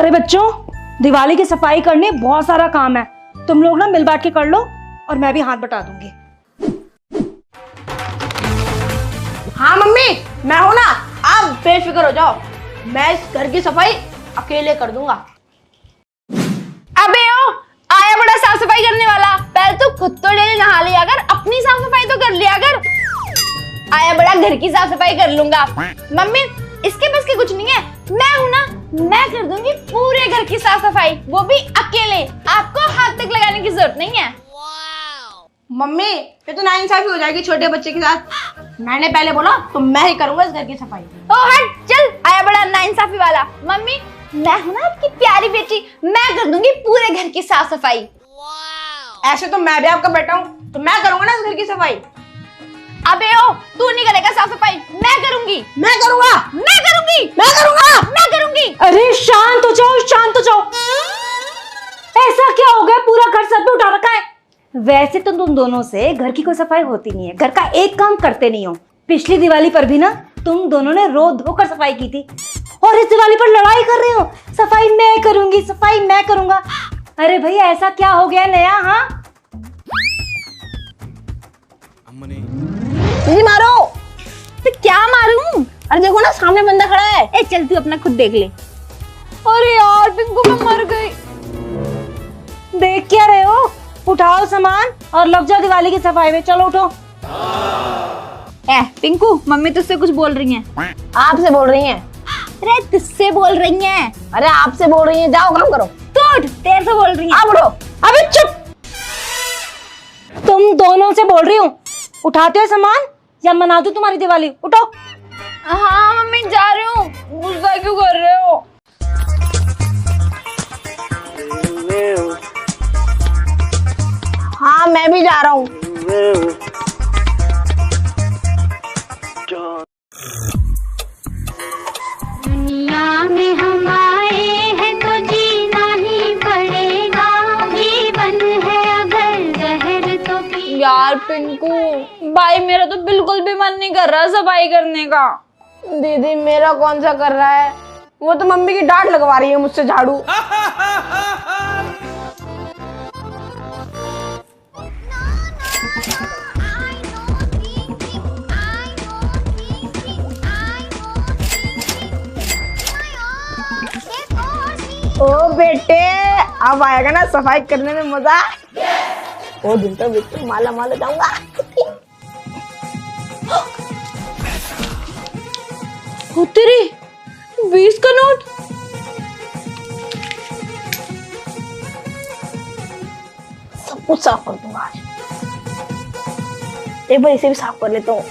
अरे बच्चों, दिवाली की सफाई करने बहुत सारा काम है, तुम लोग ना मिल बांट के कर लो और मैं भी हाथ बटा दूंगी। हाँ मम्मी, मैं हूं ना, आप बेफिक्र हो जाओ, मैं इस घर की सफाई अकेले कर दूंगा। अबे ओ, आया बड़ा साफ सफाई करने वाला, पहले तो खुद तो डेली नहा लिया कर, अपनी साफ सफाई तो कर लिया कर। आया बड़ा घर की साफ सफाई कर लूंगा। मम्मी इसके बस की कुछ नहीं है, मैं हूं ना, मैं कर दूंगी पूरे घर की साफ सफाई, वो भी अकेले, आपको हाथ तक लगाने की जरूरत नहीं है। मम्मी ये तो नाइंसाफी हो जाएगी छोटे बच्चे के साथ, मैंने पहले बोला तो मैं ही करूंगा इस घर की सफाई। ओ हट चल, आया बड़ा नाइंसाफी वाला। मम्मी मैं हूं ना आपकी प्यारी बेटी, मैं कर दूंगी पूरे घर की साफ सफाई। ऐसे तो मैं भी आपका बेटा हूँ, तो मैं करूंगा ना इस घर की सफाई। अबे ओ, तू नहीं करेगा साफ सफाई, मैं करूंगी। मैं करूंगा, मैं करूंगी, मैं करूंगा, मैं करूंगी। अरे शांत हो जाओ, शांत हो जाओ। ऐसा क्या हो गया, पूरा घर सर पे उठा रखा है। वैसे तो तुम दोनों से घर की कोई सफाई होती नहीं है, घर का एक काम करते नहीं हो। पिछली दिवाली पर भी ना तुम दोनों ने रो धोकर सफाई की थी, और इस दिवाली पर लड़ाई कर रहे हो, सफाई मैं करूंगी, सफाई मैं करूंगा। अरे भाई ऐसा क्या हो गया नया? हाँ नहीं मारो। तो क्या मारूं? अरे देखो ना सामने बंदा खड़ा है। ए चल तू अपना खुद देख ले। अरे यार पिंकू मैं मर गई। देख क्या रहे हो, उठाओ सामान और लग जाओ दिवाली की सफाई में। चलो उठो। ए पिंकू, मम्मी तुझसे कुछ बोल रही हैं। आपसे बोल रही हैं। अरे तुझसे बोल रही हैं। अरे आपसे बोल रही हैं, जाओ काम करो। तू उठ, तेरे से बोल रही हैं। आप उठो। अबे चुप, तुम दोनों से बोल रही हूँ, उठाते हो सामान या मना दूं तुम्हारी दिवाली? उठो। हाँ मम्मी जा रही हूँ, गुस्सा क्यों कर रहे हो? हाँ मैं भी जा रहा हूँ। दुनिया में हम आए हैं तो जीना ही पड़ेगा, जीवन है अगर जहर तो पी। यार पिंकू भाई, मेरा तो बिल्कुल भी मन नहीं कर रहा सफाई करने का। दीदी मेरा कौन सा कर रहा है, वो तो मम्मी की डांट लगवा रही है मुझसे झाड़ू। ओ बेटे, अब आएगा ना सफाई करने में मजा। वो दिन तो बिल्कुल माला माला जाऊंगा। हो तेरी 20 का नोट। सब कुछ साफ कर दूंगा आज। एक बार इसे भी साफ कर लेता हूँ।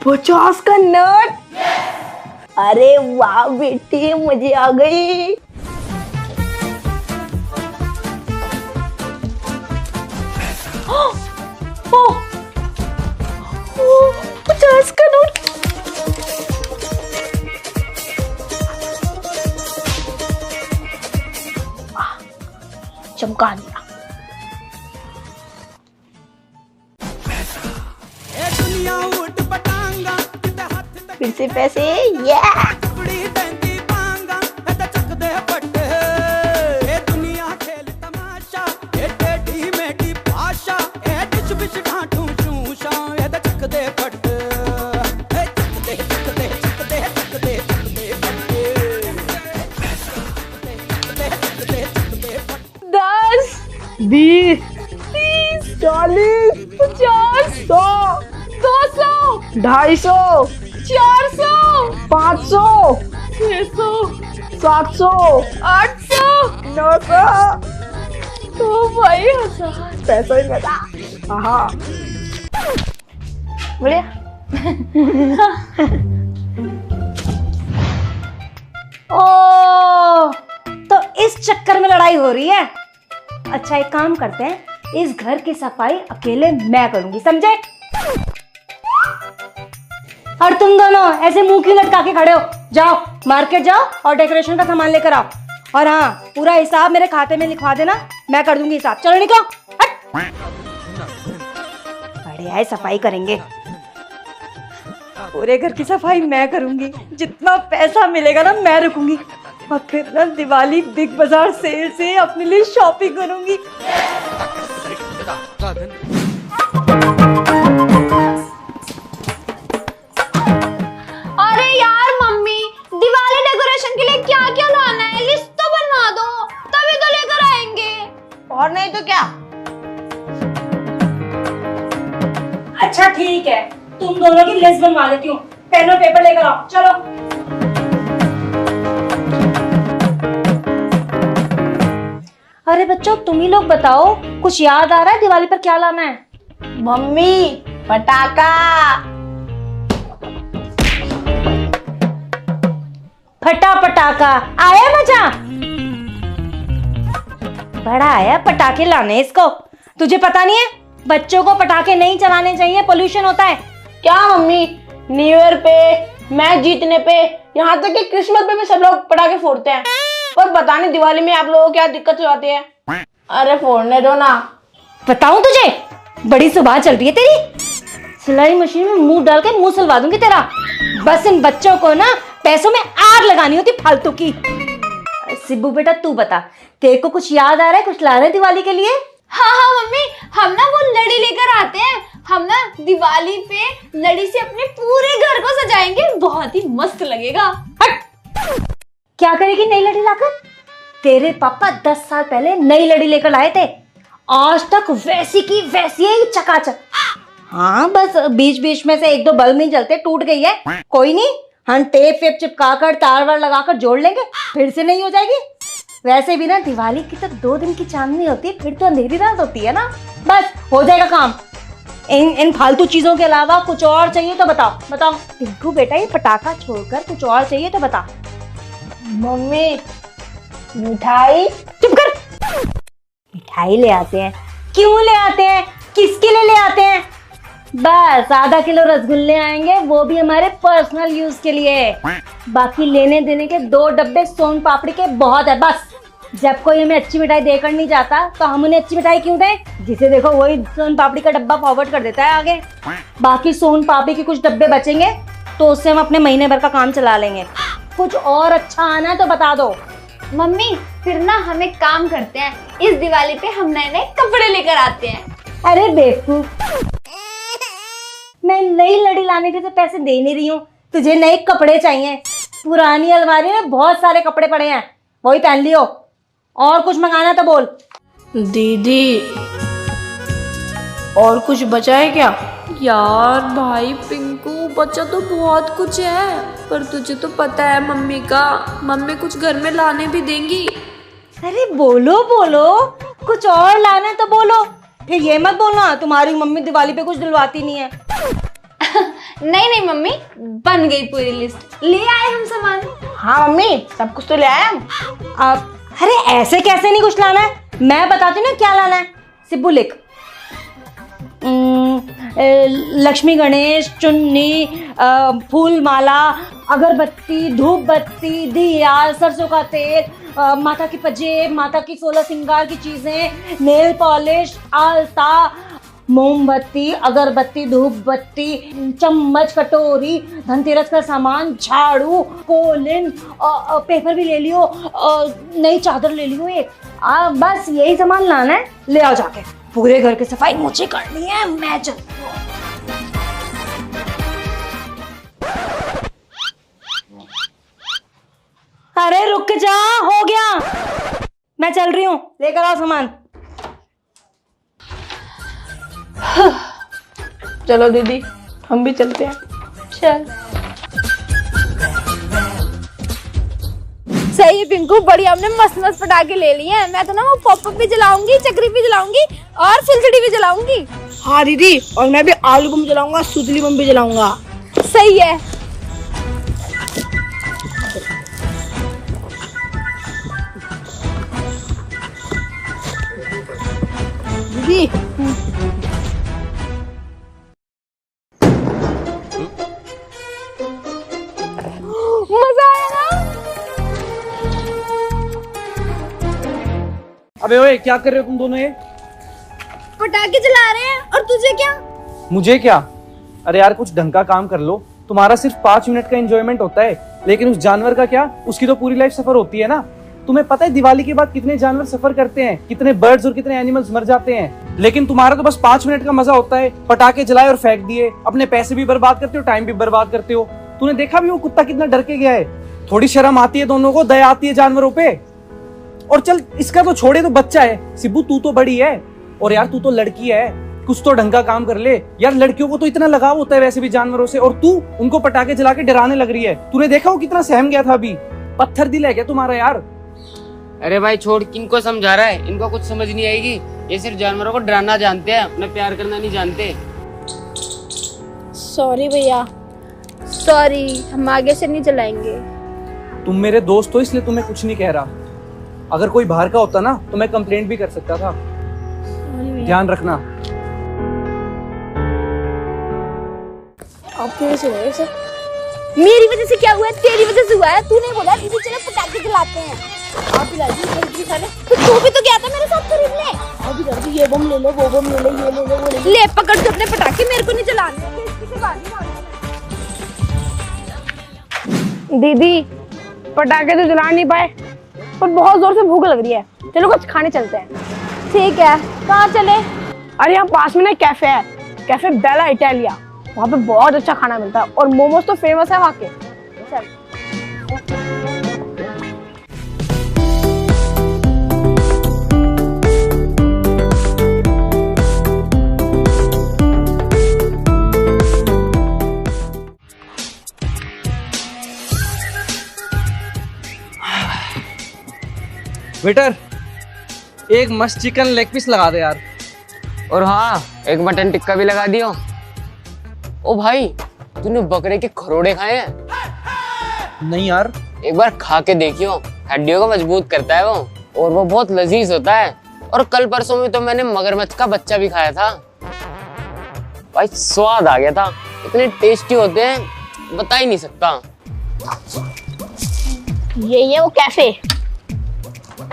50 का नोट। अरे वाह बेटी, मुझे आ गई। ओ, 50 का नोट। चमका दिया। फिर से पैसे, ये दस, 20, 30, 40, 50, 100, 200, 250, 400, 500, 600, 700, 800, 900, तो भाई 1000। पैसा ही पैसा। हाँ बढ़िया। ओ, तो इस चक्कर में लड़ाई हो रही है। अच्छा एक काम करते हैं, इस घर की सफाई अकेले मैं करूंगी, समझे? और तुम दोनों ऐसे मुंह क्यों लटका के खड़े हो? जाओ मार्केट जाओ और डेकोरेशन का सामान लेकर आओ, और हाँ पूरा हिसाब मेरे खाते में लिखवा देना, मैं कर दूंगी हिसाब। चलो निकलो। बढ़िया है, सफाई करेंगे। पूरे घर की सफाई मैं करूंगी, जितना पैसा मिलेगा ना मैं रखूंगी, और फिर ना दिवाली बिग बाजार सेल से अपने लिए शॉपिंग करूंगी। अरे यार मम्मी, दिवाली डेकोरेशन के लिए क्या क्या लाना है लिस्ट तो बनवा दो, तभी तो लेकर आएंगे। और नहीं तो क्या। अच्छा ठीक है, तुम दोनों की लिस्ट बनवा देती हूँ, पेन और पेपर लेकर आओ, चलो। अरे बच्चों तुम ही लोग बताओ, कुछ याद आ रहा है दिवाली पर क्या लाना है? मम्मी पटाखा। फटा पटाखा आया मजा, बड़ा आया पटाखे लाने इसको। तुझे पता नहीं है बच्चों को पटाखे नहीं चलाने चाहिए, पोल्यूशन होता है। क्या मम्मी, न्यू ईयर पे, मैच जीतने पे, यहाँ तक कि क्रिसमस पे भी सब लोग पटाखे फोड़ते हैं, पर पता नहीं दिवाली में आप लोगों को क्या दिक्कत हो जाती है। अरे फोड़ने दो ना। बताऊं तुझे, बड़ी सुबह चल रही है तेरी, सिलाई मशीन में मुंह डाल के मुंह सिलवा दूंगी तेरा। बस इन बच्चों को ना पैसों में आग लगानी होती फालतू की। सिब्बू बेटा तू बता, तेरे को कुछ याद आ रहा है, कुछ ला रहे हैं दिवाली के लिए? हाँ हाँ मम्मी, हम ना वो लड़ी लेकर आते हैं, हम ना दिवाली पे लड़ी से अपने पूरे घर को सजाएंगे, बहुत ही मस्त लगेगा। हट! क्या करेगी नई लड़ी लाकर? तेरे पापा 10 साल पहले नई लड़ी लेकर आए थे, आज तक वैसी की वैसी है चकाचक। हाँ बस बीच बीच में से एक दो बल्ब नहीं जलते, टूट गई है, कोई नहीं, हम टेप वेप चिपका कर तार वार लगाकर जोड़ लेंगे, फिर से नहीं हो जाएगी। वैसे भी ना दिवाली की तो 2 दिन की चांदनी होती है, फिर तो अंधेरी रात होती है ना, बस हो जाएगा काम। इन फालतू चीजों के अलावा कुछ और चाहिए तो बताओ बताओ। टिंकू बेटा ये पटाखा छोड़कर कुछ और चाहिए तो बता। मम्मी मिठाई। चुप कर, मिठाई ले आते हैं, क्यों ले आते हैं, किसके लिए ले आते हैं? बस आधा किलो रसगुल्ले आएंगे, वो भी हमारे पर्सनल यूज के लिए। बाकी लेने देने के 2 डब्बे सोन पापड़ी के बहुत है बस। जब कोई हमें अच्छी मिठाई देकर नहीं जाता तो हम उन्हें अच्छी मिठाई क्यों दें? जिसे देखो वही सोन पापड़ी का डब्बा फॉरवर्ड कर देता है आगे। बाकी सोन पापड़ी के कुछ डब्बे बचेंगे तो उससे हम अपने महीने भर का काम चला लेंगे। कुछ और अच्छा आना है तो बता दो। मम्मी फिर ना हम एक काम करते हैं, इस दिवाली पे हम नए नए कपड़े लेकर आते हैं। अरे बेवकूफ, मैं नई लड़ी लाने के तो पैसे दे नहीं रही हूँ, तुझे नए कपड़े चाहिए। पुरानी अलमारी में बहुत सारे कपड़े पड़े हैं, वही पहन लियो। और कुछ मंगाना तो बोल। दीदी और कुछ बचा है क्या? यार भाई पिंकू, बचा तो बहुत कुछ है, पर तुझे तो पता है मम्मी का, मम्मी कुछ घर में लाने भी देंगी। अरे बोलो बोलो, कुछ और लाना है तो बोलो, फिर ये मत बोलना तुम्हारी मम्मी दिवाली पे कुछ दिलवाती नहीं है। नहीं नहीं मम्मी, बन गई पूरी लिस्ट, ले आए हम सामान। हाँ मम्मी सब कुछ तो ले आए हम। अब अरे ऐसे कैसे नहीं कुछ लाना है, मैं बताती हूँ ना क्या लाना है। सिब्बू लिख, लक्ष्मी गणेश, चुन्नी, फूल माला, अगरबत्ती, धूप बत्ती, दिया, सरसों का तेल, माता की पजेब, माता की 16 श्रृंगार की चीजें, नेल पॉलिश, आलता, मोमबत्ती, अगरबत्ती, धूप बत्ती, चम्मच, कटोरी, धनतेरस का सामान, झाड़ू, कोलिन, पेपर भी ले लियो, नई चादर ले लियो एक। बस यही सामान लाना है, ले आओ जाके। पूरे घर की सफाई मुझे करनी है, मैं चलती हूँ। अरे रुक जा, हो गया, मैं चल रही हूँ, लेकर आओ सामान। चलो दीदी हम भी चलते हैं। चल सही है पिंकू, बढ़िया, हमने मस्त मस्त पटाखे ले लिए हैं। मैं तो ना वो पॉपअप भी जलाऊंगी, चक्री भी जलाऊंगी और फुलझड़ी भी जलाऊंगी। हाँ दीदी, और मैं भी आलू बम जलाऊंगा, सुतली बम भी जलाऊंगा। सही है। दीदी मजा आया ना? अबे ओए क्या कर रहे हो तुम दोनों ये? पटाखे जला रहे हैं, और तुझे क्या? मुझे क्या? अरे यार कुछ ढंग का काम कर लो, तुम्हारा सिर्फ 5 मिनट का एंजॉयमेंट होता है, लेकिन उस जानवर का क्या, उसकी तो पूरी लाइफ सफर होती है ना। तुम्हें पता है दिवाली के बाद कितने जानवर सफर करते हैं, कितने बर्ड्स और कितने एनिमल्स मर जाते हैं। लेकिन तुम्हारा तो बस 5 मिनट का मजा होता है, पटाखे जलाए और फेंक दिए, अपने पैसे भी बर्बाद करते हो, टाइम भी बर्बाद करते हो। तूने देखा भी वो कुत्ता कितना डर के गया है। थोड़ी शर्म आती है दोनों को, दया आती है जानवरों पे। और चल इसका तो छोड़े, तो बच्चा है सिब्बू, तू तो बड़ी है, और यार तू तो लड़की है, कुछ तो ढंग का काम कर ले यार। लड़कियों को तो इतना लगाव होता है वैसे भी जानवरों से, और तू उनको पटाखे जला के डराने लग रही है। तूने देखा वो कितना सहम गया था अभी। पत्थर दिल है क्या तुम्हारा यार? अरे भाई छोड़, किनको समझा रहा है, इनको कुछ समझ नहीं आएगी। ये सिर्फ जानवरों को डराना जानते हैं, अपना प्यार करना नहीं जानते। सॉरी भैया, सॉरी, हम आगे से नहीं चलाएंगे। तुम मेरे दोस्त हो इसलिए तुम्हें कुछ नहीं कह रहा। अगर कोई बाहर का होता ना तो मैं कंप्लेंट भी कर सकता था। ध्यान रखना। आपकी वजह से हुआ है सर। मेरी वजह से क्या हुआ है? तेरी वजह से हुआ है। तूने बोला दीदी चलो पटाखे जलाते हैं, आप भी ला दी खरीद के सारे। तो तू भी तो गया था मेरे साथ, खरीद ले। अभी जल्दी ये बम ले लो, वो बम ले लो, ये ले लो, वो ले लो। ले पकड़ के अपने पटाखे, मेरे को नहीं जलाने। दीदी पटाखे तो जला नहीं पाए, पर बहुत जोर से भूख लग रही है, चलो कुछ खाने चलते हैं। ठीक है, कहाँ चले? अरे यहाँ पास में ना कैफे है, कैफे बेला इटालिया, वहाँ पे बहुत अच्छा खाना मिलता है और मोमोज तो फेमस है वहाँ के। चल। वेटर, एक मस्त चिकन लेग पीस लगा दे यार। और हाँ, एक मटन टिक्का भी लगा दियो। ओ भाई, तूने बकरे के खरोड़े खाए हैं? नहीं यार। एक बार खा के देखियो, हड्डियों को मजबूत करता है वो, और वो बहुत लजीज होता है। और कल परसों में तो मैंने मगरमच्छ का बच्चा भी खाया था भाई, स्वाद आ गया था। इतने टेस्टी होते हैं, बता ही नहीं सकता। ये वो कैफे।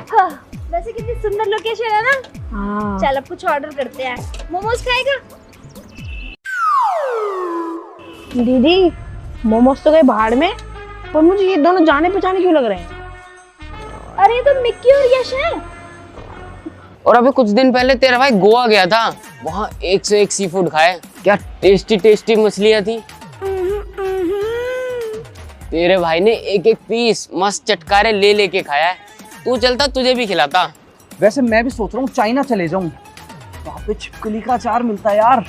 हाँ, वैसे कितनी सुंदर लोकेशन है ना। हाँ। चल अब कुछ ऑर्डर करते हैं। मोमोज खाएगा? दीदी मोमोज तो गए बाहर में, पर मुझे ये दोनों जाने पहचाने क्यों लग रहे हैं? अरे तो मिक्की और यश है। और अभी कुछ दिन पहले तेरा भाई गोवा गया था, वहाँ 1 से 1 सी फूड खाए। क्या टेस्टी टेस्टी मछलियाँ थी। तेरे भाई ने एक एक पीस मस्त चटकारे ले लेके खाया है। तू चलता तुझे भी खिलाता। वैसे मैं भी सोच रहा हूँ चाइना चले जाऊँ, वहाँ पे छिपकली का अचार मिलता है यार,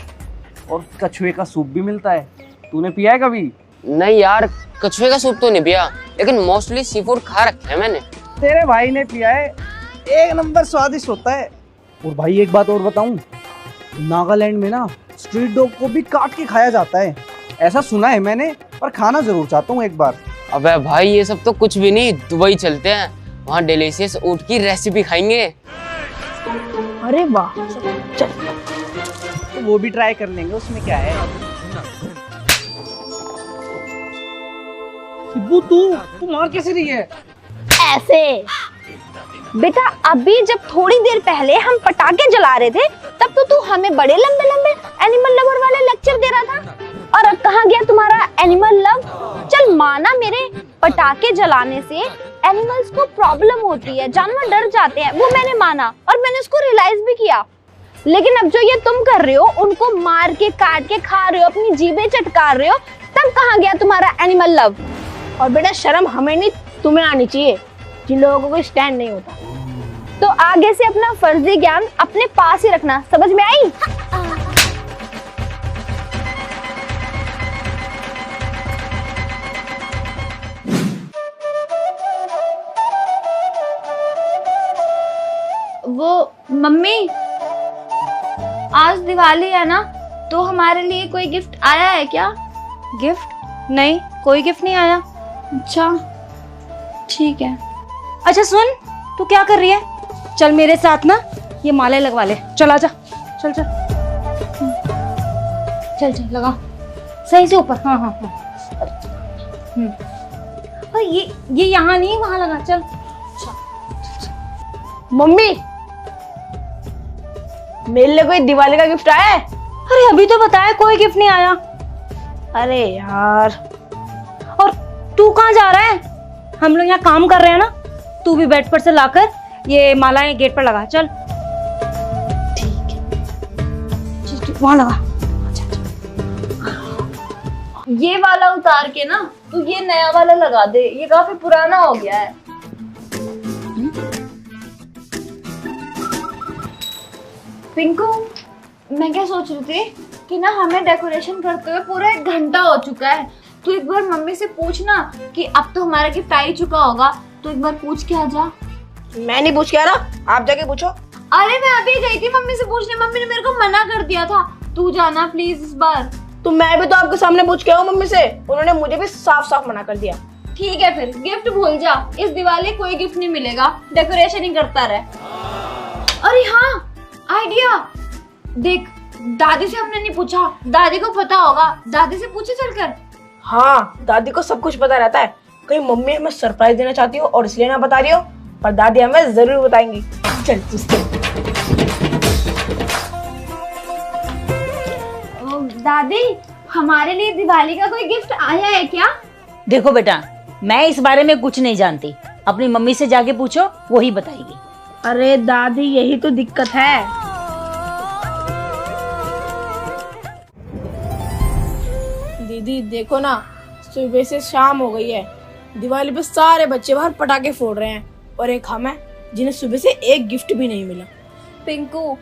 और कछुए का सूप भी मिलता है। तूने पिया है कभी? नहीं यार, कछुए का सूप तो नहीं पिया, लेकिन मोस्टली सी फूड खा रखा है मैंने। तेरे भाई ने पिया है, एक नंबर स्वादिष्ट होता है। और भाई एक बात और बताऊं, नागालैंड में ना स्ट्रीट डॉग को भी काट के खाया जाता है, ऐसा सुना है मैंने, पर खाना जरूर चाहता हूँ एक बार। अबे भाई ये सब तो कुछ भी नहीं, दुबई चलते हैं, वहाँ डिलीशियस ऊँट की रेसिपी खाएंगे। अरे वाह, चल। तो वो भी ट्राई कर लेंगे, उसमें क्या है। सिब्बू तू मार कैसे रही है? ऐसे बेटा, अभी जब थोड़ी देर पहले हम पटाखे जला रहे थे, तब तो तू हमें बड़े लंबे लंबे एनिमल लवर वाले लेक्चर दे रहा था, और अब कहाँ गया तुम्हारा एनिमल लव? चल माना मेरे पटाखे जलाने से एनिमल्स को प्रॉब्लम होती है, जानवर डर जाते हैं, वो मैंने माना और मैंने उसको रियलाइज भी किया। लेकिन अब जो ये तुम कर रहे हो, उनको मार के काट के खा रहे हो, अपनी जीभें चटकार रहे हो, तब कहाँ गया तुम्हारा एनिमल लव? और बेटा शर्म हमें नहीं, तुम्हें आनी चाहिए, जिन लोगों को कोई स्टैंड नहीं होता। तो आगे से अपना फर्जी ज्ञान अपने पास ही रखना, समझ में आई? वो मम्मी, आज दिवाली है ना, तो हमारे लिए कोई गिफ्ट आया है क्या? गिफ्ट? नहीं, कोई गिफ्ट नहीं आया। अच्छा ठीक है। अच्छा सुन, तू क्या कर रही है? चल मेरे साथ ना ये माले लगवा ले। चल आजा, चल चल चल चल लगा सही से ऊपर। हाँ हाँ हाँ। और ये यहाँ नहीं, वहां लगा। चल मम्मी, मेरे लिए कोई दिवाली का गिफ्ट आया है? अरे अभी तो बताया कोई गिफ्ट नहीं आया। अरे यार, और तू कहाँ जा रहा है? हम लोग यहाँ काम कर रहे हैं ना, तू भी बेड पर से लाकर ये मालाएं गेट पर लगा। चल ठीक है, वहां लगा। ये वाला उतार के ना तू ये नया वाला लगा दे, ये काफी पुराना हो गया है। पिंकू, मैं क्या सोच रही थी कि ना हमें डेकोरेशन करते हुए पूरा 1 घंटा हो चुका है। तू एक बार मम्मी से पूछना कि अब तो हमारा गिफ्ट आ ही चुका होगा, तो एक बार पूछ के आ जा। मैं नहीं पूछ के आ रहा, आप जाके पूछो। अरे मैं अभी गई थी मम्मी से पूछने, मम्मी ने मेरे को मना कर दिया था। तू जाना प्लीज इस बार। तो मैं भी तो आपके सामने पूछ के आऊँ मम्मी से, उन्होंने मुझे भी साफ साफ मना कर दिया। ठीक है फिर, गिफ्ट भूल जा, इस दिवाली कोई गिफ्ट नहीं मिलेगा, डेकोरेशन ही करता रहे। अरे हाँ, आइडिया देख, दादी से हमने नहीं पूछा, दादी को पता होगा, दादी से पूछे चलकर। हाँ, दादी को सब कुछ पता रहता है। कहीं मम्मी हमें सरप्राइज देना चाहती हो और इसलिए ना बता रही हो, पर दादी हमें जरूर बताएंगी। चल दादी, हमारे लिए दिवाली का कोई गिफ्ट आया है क्या? देखो बेटा, मैं इस बारे में कुछ नहीं जानती, अपनी मम्मी से जाके पूछो, वही बताएगी। अरे दादी, यही तो दिक्कत है। दीदी देखो ना, सुबह से शाम हो गई है, दिवाली पे सारे बच्चे बाहर पटाखे फोड़ रहे हैं और एक हम हैं जिन्हें सुबह से एक गिफ्ट भी नहीं मिला। पिंकू,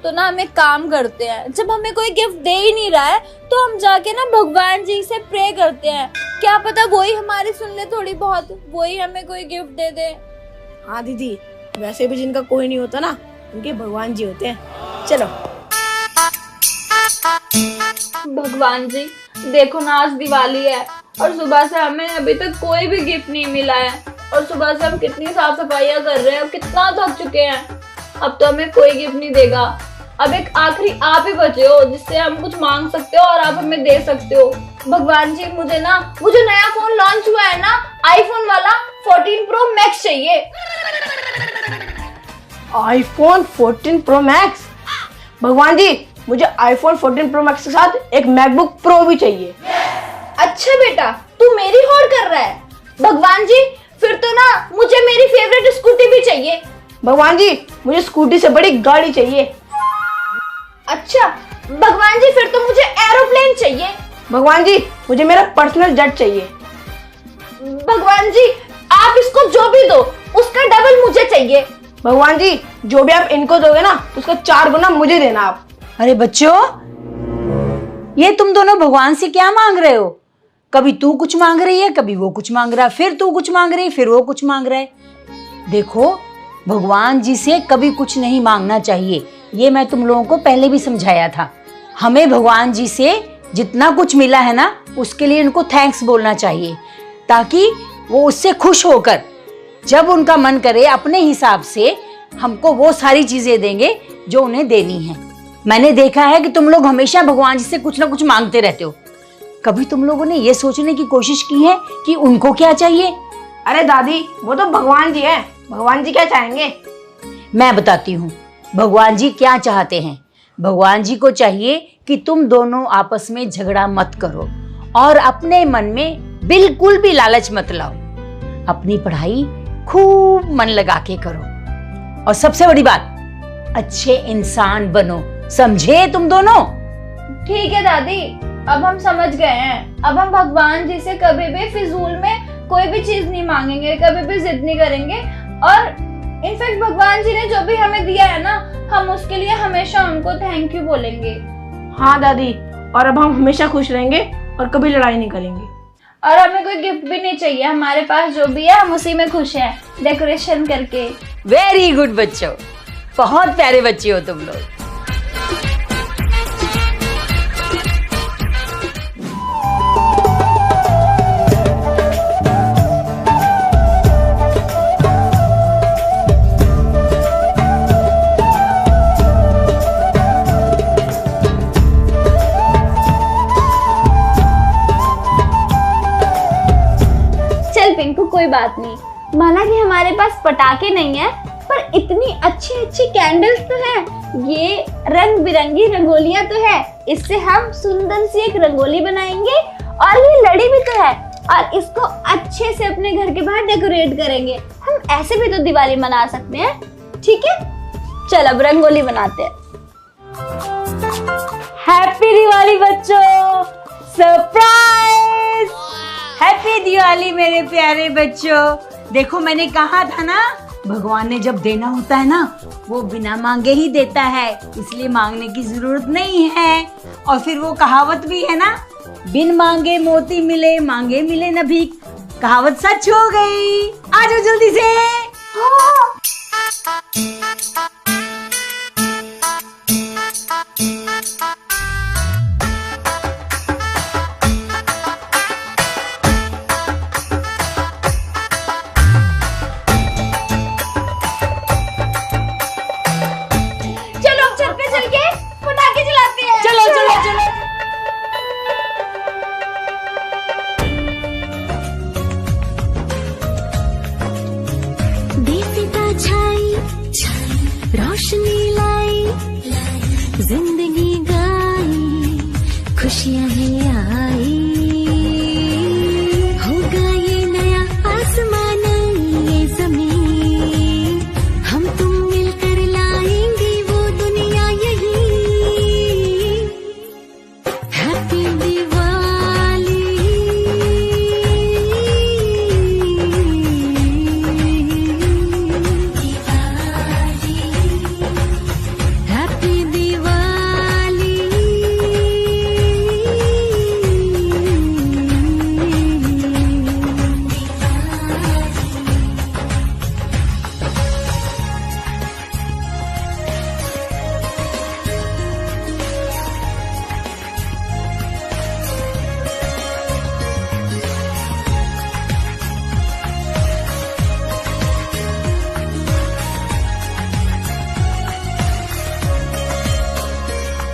तो ना हम एक काम करते हैं, जब हमें कोई गिफ्ट दे ही नहीं रहा है तो हम जाके ना भगवान जी से प्रे करते हैं, क्या पता वही हमारी सुन ले थोड़ी बहुत, वही हमें कोई गिफ्ट दे दे। हाँ दीदी, वैसे भी जिनका कोई नहीं होता ना, उनके भगवान जी होते हैं। चलो। भगवान जी, देखो ना आज दिवाली है और सुबह से हमें अभी तक कोई भी गिफ्ट नहीं मिला है, और सुबह से हम कितनी साफ सफाइयाँ कर रहे हैं और कितना थक चुके हैं, अब तो हमें कोई गिफ्ट नहीं देगा। अब एक आखिरी आप ही बचे हो जिससे हम कुछ मांग सकते हो और आप हमें दे सकते हो। भगवान जी, मुझे ना वो जो नया फोन लॉन्च हुआ है ना, आईफोन वाला 14 प्रो मैक्स चाहिए। IPhone 14 pro max? भगवान जी, मुझे आईफोन 14 प्रो मैक्स के साथ एक मैकबुक प्रो भी चाहिए। अच्छा बेटा, तू मेरी होड़ कर रहा है? भगवान जी, फिर तो ना मुझे मेरी फेवरेट स्कूटी भी चाहिए। भगवान जी, मुझे स्कूटी से बड़ी गाड़ी चाहिए। अच्छा भगवान जी, फिर तो मुझे एरोप्लेन चाहिए। भगवान जी, मुझे मेरा पर्सनल जेट चाहिए। भगवान जी, आप इसको जो भी दो उसका डबल मुझे चाहिए। भगवान जी, जो भी आप इनको दोगे ना, उसका 4 गुना मुझे देना आप। अरे बच्चों, ये तुम दोनों भगवान से क्या मांग रहे हो? कभी तू कुछ मांग रही है, कभी वो कुछ मांग रहा है, फिर तू कुछ मांग रही है, फिर वो कुछ मांग रहा है। देखो, भगवान जी से कभी कुछ नहीं मांगना चाहिए, ये मैं तुम लोगों को पहले भी समझाया था। हमें भगवान जी से जितना कुछ मिला है ना, उसके लिए उनको थैंक्स बोलना चाहिए, ताकि वो उससे खुश होकर जब उनका मन करे अपने हिसाब से हमको वो सारी चीजें देंगे जो उन्हें देनी है। मैंने देखा है कि तुम लोग हमेशा भगवान जी से कुछ ना कुछ मांगते रहते हो। कभी तुम लोगों ने ये सोचने की कोशिश की है कि उनको क्या चाहिए? अरे दादी, वो तो भगवान जी है, भगवान जी क्या चाहेंगे? मैं बताती हूँ भगवान जी क्या चाहते हैं। भगवान जी को चाहिए कि तुम दोनों आपस में झगड़ा मत करो और अपने मन में बिल्कुल भी लालच मत लाओ। अपनी पढ़ाई खूब मन लगा के करो और सबसे बड़ी बात, अच्छे इंसान बनो, समझे तुम दोनों? ठीक है दादी, अब हम समझ गए हैं। अब हम भगवान जी से कभी भी फिजूल में कोई भी चीज नहीं मांगेंगे, कभी भी जिद नहीं करेंगे, और इनफैक्ट भगवान जी ने जो भी हमें दिया है ना, हम उसके लिए हमेशा उनको थैंक यू बोलेंगे। हाँ दादी, और अब हम हमेशा खुश रहेंगे और कभी लड़ाई नहीं करेंगे। और हमें कोई गिफ्ट भी नहीं चाहिए, हमारे पास जो भी है हम उसी में खुश हैं, डेकोरेशन करके। वेरी गुड बच्चों, बहुत प्यारे बच्चे हो तुम लोग। पिंकू, कोई बात नहीं, माना कि हमारे पास पटाखे नहीं है, पर इतनी अच्छी अच्छी कैंडल्स तो है, ये रंग बिरंगी रंगोलियां तो है, इससे हम सुंदर सी एक रंगोली बनाएंगे और ये लड़ी भी तो है, और इसको अच्छे से अपने घर के बाहर डेकोरेट करेंगे। हम ऐसे भी तो दिवाली मना सकते हैं, ठीक है? चल अब रंगोली बनाते हैं। हैप्पी दिवाली बच्चों, सरप्राइज। हैप्पी दिवाली मेरे प्यारे बच्चों। देखो मैंने कहा था ना, भगवान ने जब देना होता है ना वो बिना मांगे ही देता है, इसलिए मांगने की जरूरत नहीं है। और फिर वो कहावत भी है ना, बिन मांगे मोती मिले, मांगे मिले न भीख। कहावत सच हो गई। आ जाओ जल्दी से। चलो अब छत पे चल के पटाखे जलाते हैं। चलो चलो चलो। दीपिका छाई रोशनी लाई, जिंदगी गाई, खुशियां ही आई। होगा ये नया आसमान, ये जमीन, हम तुम मिलकर लाएंगे वो दुनिया यही। हैप्पी दिवाली। हैप्पी दिवाली।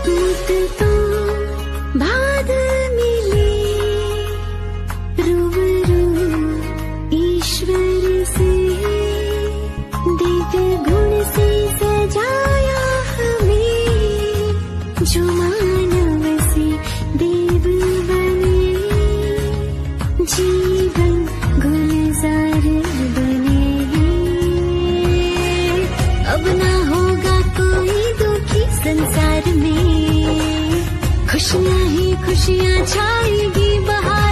टूट तो बादल मिले, रूबरू ईश्वर से, दिव्य गुण से सजाया हमें, जो मानव से देव बने, जीवन गुलजार बने। अब ना होगा कोई दुखी संसार में, खुशियां ही खुशियां छाएगी बहार।